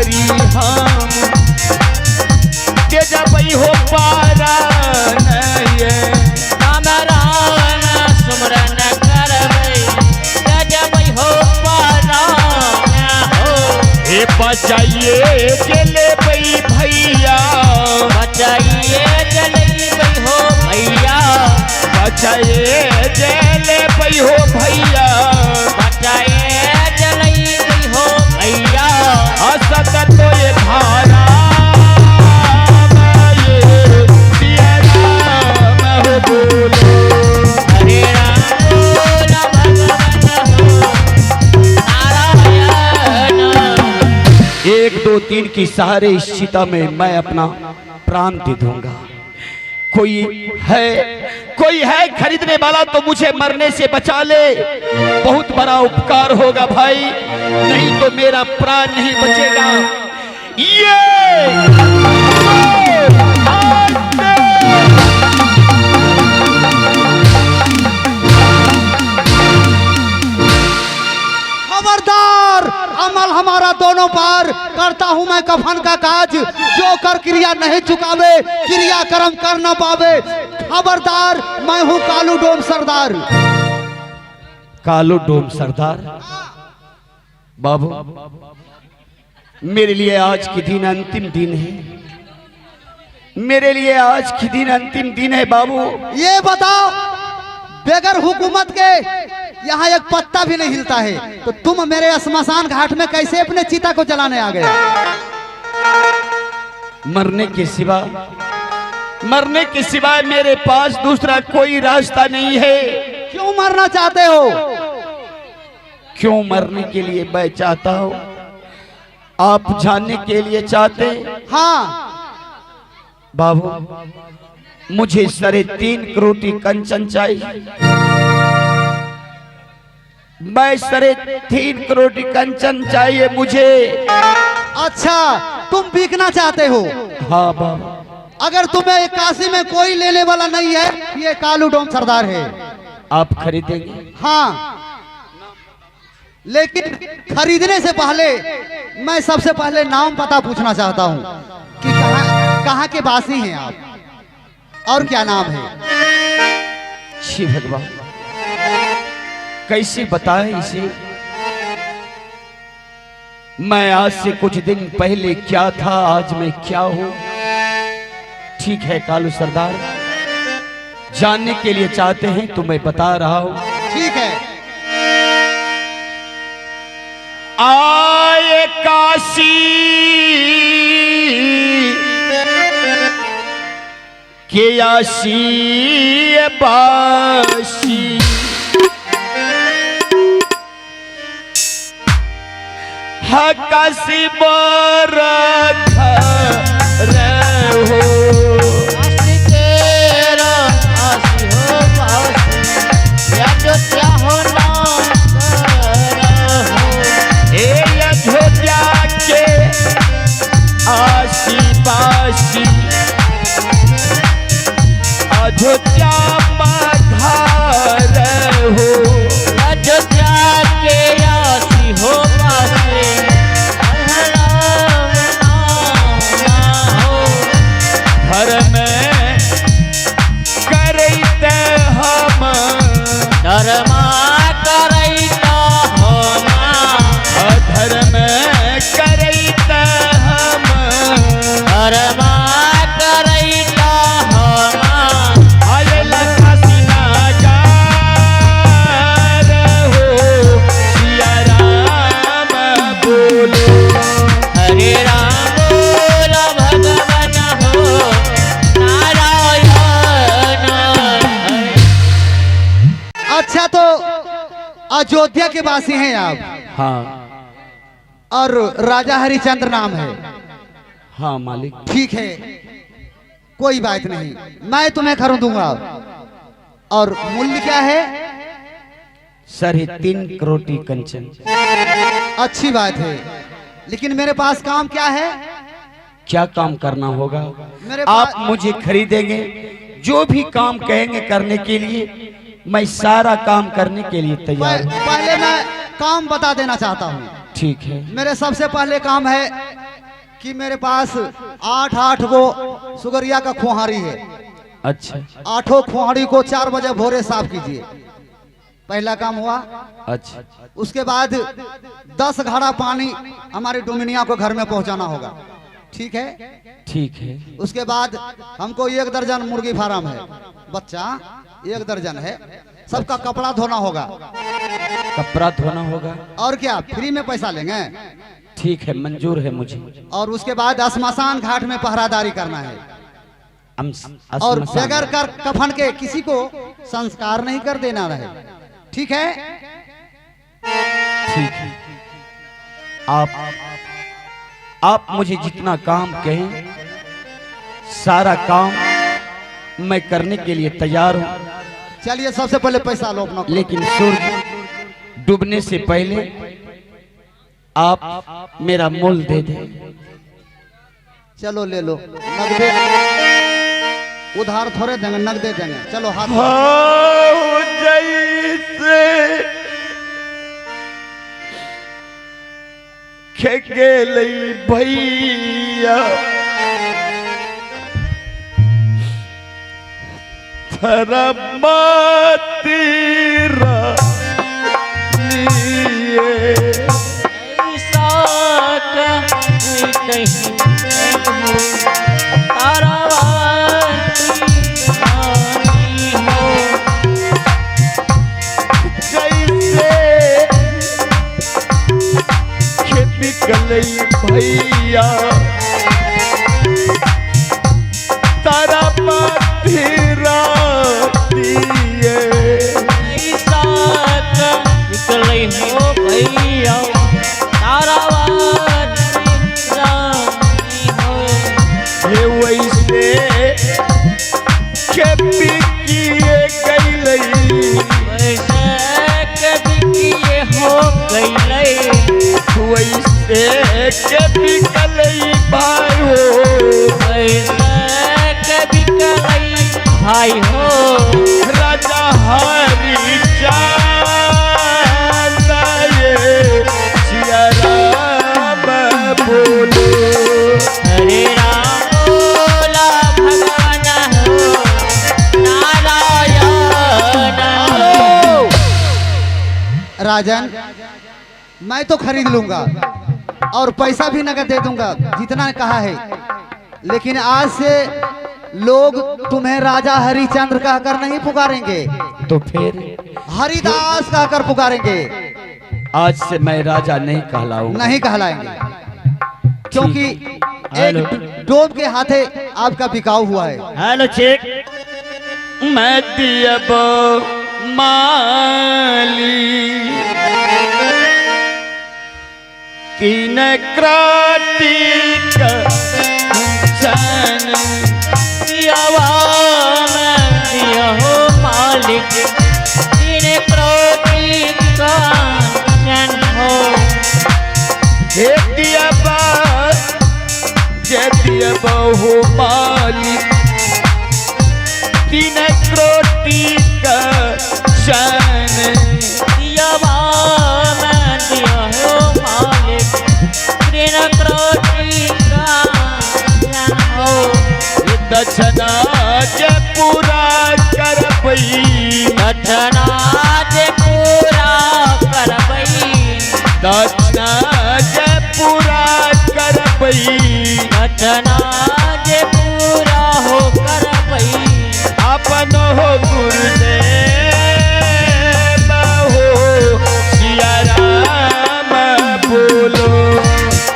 नारी हम तेजा पई हो पारा नये नाम राम सुमरन करबै तेजा पई हो पारा हो। हे बचाइए चले पई भैया बचाइए चले पई हो भैया बचाइए चले पई हो भैया बचाइए चले पई हो भैया असत तो ये धारा ये सिया राम हो बोलो हरे राम बोल भगवान हो नारायण। 1 2 3 की सहारे इस चिता में मैं अपना प्राण दे दूंगा। कोई है खरीदने वाला तो मुझे मरने से बचा ले, बहुत बड़ा उपकार होगा भाई, नहीं तो मेरा प्राण नहीं बचेगा। खबरदार, अमल हमारा दोनों पार, करता हूँ मैं कफन का काज, जो कर क्रिया नहीं चुकावे क्रिया कर्म कर न पावे। खबरदार, मैं हूँ कालू डोम सरदार। कालू डोम सरदार बाबू, मेरे लिए आज के दिन अंतिम दिन है, मेरे लिए आज के दिन अंतिम दिन है बाबू। ये बताओ, बेगर हुकूमत के यहाँ एक पत्ता भी नहीं हिलता है, तो तुम मेरे श्मशान घाट में कैसे अपने चिता को जलाने आ गए? मरने के सिवाय मेरे पास दूसरा कोई रास्ता नहीं है। क्यों मरना चाहते हो? क्यों मरने के लिए मैं चाहता हूँ आप जानने के लिए चाहते? हाँ बाबू, मुझे 3.5 करोड़ कंचन चाहिए, मैं 3.5 करोड़ कंचन चाहिए मुझे। अच्छा, तुम बिकना चाहते हो? हाँ बाबू। अगर तुम्हें काशी में कोई लेने वाला नहीं है, ये कालू डोम सरदार है। आप खरीदेंगे? हाँ, लेकिन खरीदने से पहले मैं सबसे पहले नाम पता पूछना चाहता हूँ कि कहाँ के वासी हैं आप और क्या नाम है? छी भगवान, कैसे बताएं इसे? मैं आज से कुछ दिन पहले क्या था, आज मैं क्या हूँ? ठीक है कालू सरदार, जानने के लिए चाहते हैं तो मैं बता रहा हूँ। ठीक है। आए काशी के आशी बाशी, काशी बरख रहो आशी बाशी अयोध्या पधार हो, अयोध्या के आसी हो पासे हो। घर में करते हम धर्मा करैता हम, धर्म करते हम, धर्मा करैता हम। आये लखासी ना जा रहो, सिया राम बोलो, हरे राम बोल भगवान हो नारायण। अच्छा, तो अयोध्या के वासी हैं आप? हाँ और राजा हरिचंद्र नाम है? हाँ मालिक। ठीक है, कोई बात नहीं, मैं तुम्हें खरीदूंगा। और मूल्य क्या है? 3.5 करोड़ कंचन। अच्छी बात है, लेकिन मेरे पास काम क्या है? क्या काम करना होगा? मेरे आप मुझे खरीदेंगे, जो भी काम कहेंगे करने के लिए मैं सारा काम करने के लिए तैयार हूँ। पहले मैं काम बता देना चाहता हूँ। ठीक है। मेरे सबसे पहले काम है कि मेरे पास 8 गो सुगरिया का खुहारी है। अच्छा 8 खुहारी को 4 बजे भोरे साफ कीजिए, पहला काम हुआ। अच्छा उसके बाद 10 घड़ा पानी हमारे डोमिनिया को घर में पहुंचाना होगा, ठीक है? ठीक है। उसके बाद हमको 1 दर्जन मुर्गी फार्म है, बच्चा 1 दर्जन है, सबका कपड़ा धोना होगा। कपड़ा धोना होगा। और क्या फ्री में पैसा लेंगे? ठीक है, मंजूर है मुझे। और उसके बाद श्मशान घाट में पहरादारी करना है। और बगैर कर कफन के किसी को संस्कार नहीं कर देना रहे, ठीक है? ठीक है। आप मुझे जितना काम कहें सारा काम मैं करने के लिए तैयार हूं। चलिए सबसे पहले पैसा लो अपना। लेकिन सूर्य डूबने से पहले आप मेरा मूल दे दे। चलो ले लो, नगदे उधार थोड़े देंगे, नगदे देंगे। चलो हाथ जैसे खेगेलई भैया धर्मातीरा ऐसा कहीं तारा निकलई भैया तारा पातीरा दिए। ऐसा निकले हो भैया तारा हो ये वैसे खेती किए गई वैसे कभी किए हो गई वैसे के बिकलई भाई हो वैसे कभी कलई भाई हो राजा हरी सिया राम बोलो। हरे राम बोला भगवान हो नारायण हो। राजन, मैं तो खरीद लूंगा और पैसा भी नगद दे दूंगा जितना कहा है, लेकिन आज से लोग तुम्हें राजा हरिचंद्र कहकर नहीं पुकारेंगे, तो फिर हरिदास कहकर पुकारेंगे। आज से मैं राजा नहीं कहलाऊंगा। नहीं कहलाएंगे, क्योंकि एक डोब के हाथे आपका बिकाऊ हुआ है। हेलो चेक मैं दियब माली तीन क्रांति चन दियावा में दिया हो मालिक तीन क्रोधी का चन हो। हे दियबा जे दियबा हो मालिक तीन क्रोधी का चन दियावा में दिया हो मालिक तीन क्रोधी का चन हो। दक्षिणा जे पूरा करबई दक्षिणा जे पूरा करबई दक्षिणा जे पूरा करबई दक्षिणा जे पूरा हो करबई अपन हो गुरुदेव हो सिया राम बोलो।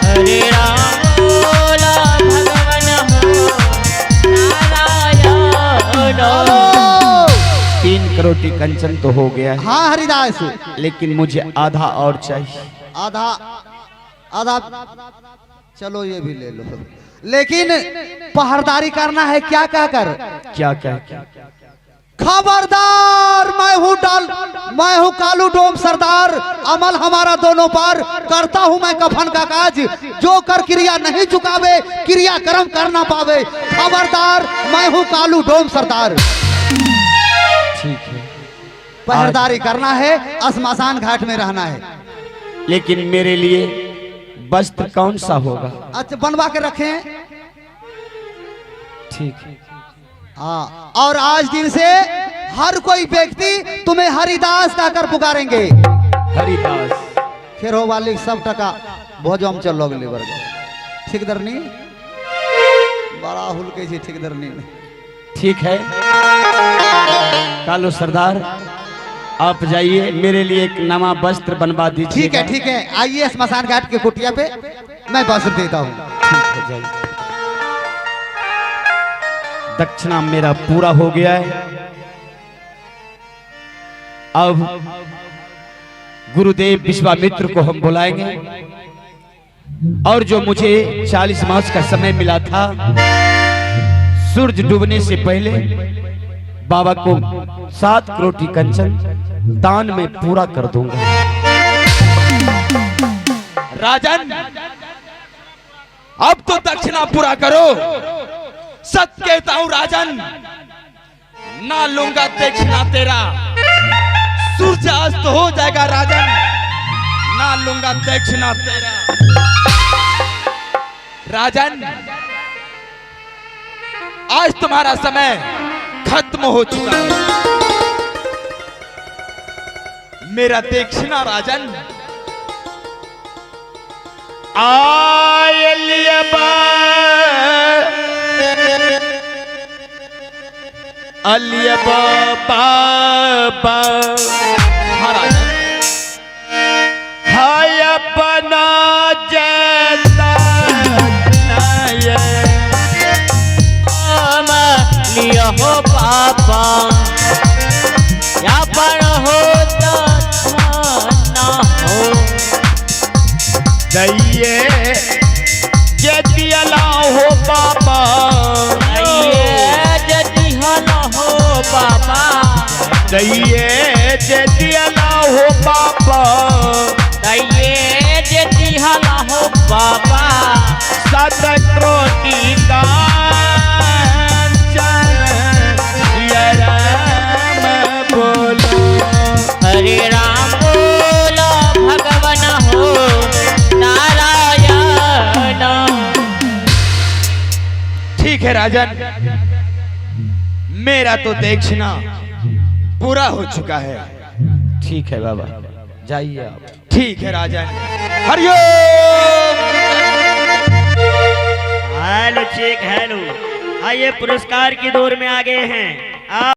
हरे राम बोला भगवान हो नारायण हो। 3 करोड़ कंचन तो हो गया है, हाँ हरिदास, लेकिन मुझे आधा और चाहिए। आधा आधा चलो ये भी ले लो, लेकिन पहरदारी करना है। क्या क्या कर क्या क्या क्या खबरदार, मैं हूँ कालू डोम सरदार, अमल हमारा दोनों पार, करता हूँ मैं कफन का काज, जो कर क्रिया नहीं चुकावे क्रिया कर्म कर ना पावे। खबरदार, मैं हूँ कालू डोम सरदार। ठीक है, पहरेदारी करना है, श्मशान घाट में रहना है। लेकिन मेरे लिए वस्त्र कौन सा होगा? अच्छा बनवा के रखे हैं। ठीक है। हाँ, और आज दिन से हर कोई व्यक्ति तुम्हें हरिदास कहकर पुकारेंगे। हरिदास खेरो वाली सब टका भोजम चल लोग लेबर ठीक दरनी बड़ा हुलके छी ठीक दरनी। ठीक है। कालू सरदार आप जाइए, मेरे लिए एक नवा वस्त्र बनवा दीजिए। ठीक है ठीक है, आइए स्मशान घाट के कुटिया पे मैं वस्त्र देता हूँ। ठीक है, जाइए। दक्षिणा मेरा पूरा हो गया है। अब गुरुदेव विश्वामित्र को हम बुलाएंगे और जो मुझे 40 मास का समय मिला था, सूरज डूबने से पहले बाबा को 7 करोटी कंचन दान में पूरा कर दूंगा। राजन, अब तो दक्षिणा पूरा करो। सच कहता हूं राजन, ना लूंगा दक्षिणा तेरा। सूर्यास्त हो जाएगा राजन, ना लूंगा दक्षिणा तेरा। राजन, आज तुम्हारा समय खत्म हो चुका है। मेरा दक्षिणा राजन बाबा हाय अपना जता लिया हो पापा या पर हो ना हो दैये जतियला हो बाबा, जति हला हो बाबा, दैये जतियला हो बाबा, दैये जति हला हो बाबा। 7 करोटी हरे राम बोलो भगवान हो नारायण। ठीक है राजन, मेरा तो दक्षिणा पूरा हो चुका है। ठीक है बाबा, जाइए आप। ठीक है राजन, हरिओम। हेलो चेक हेलो, आइए पुरस्कार की दौर में आ गए हैं।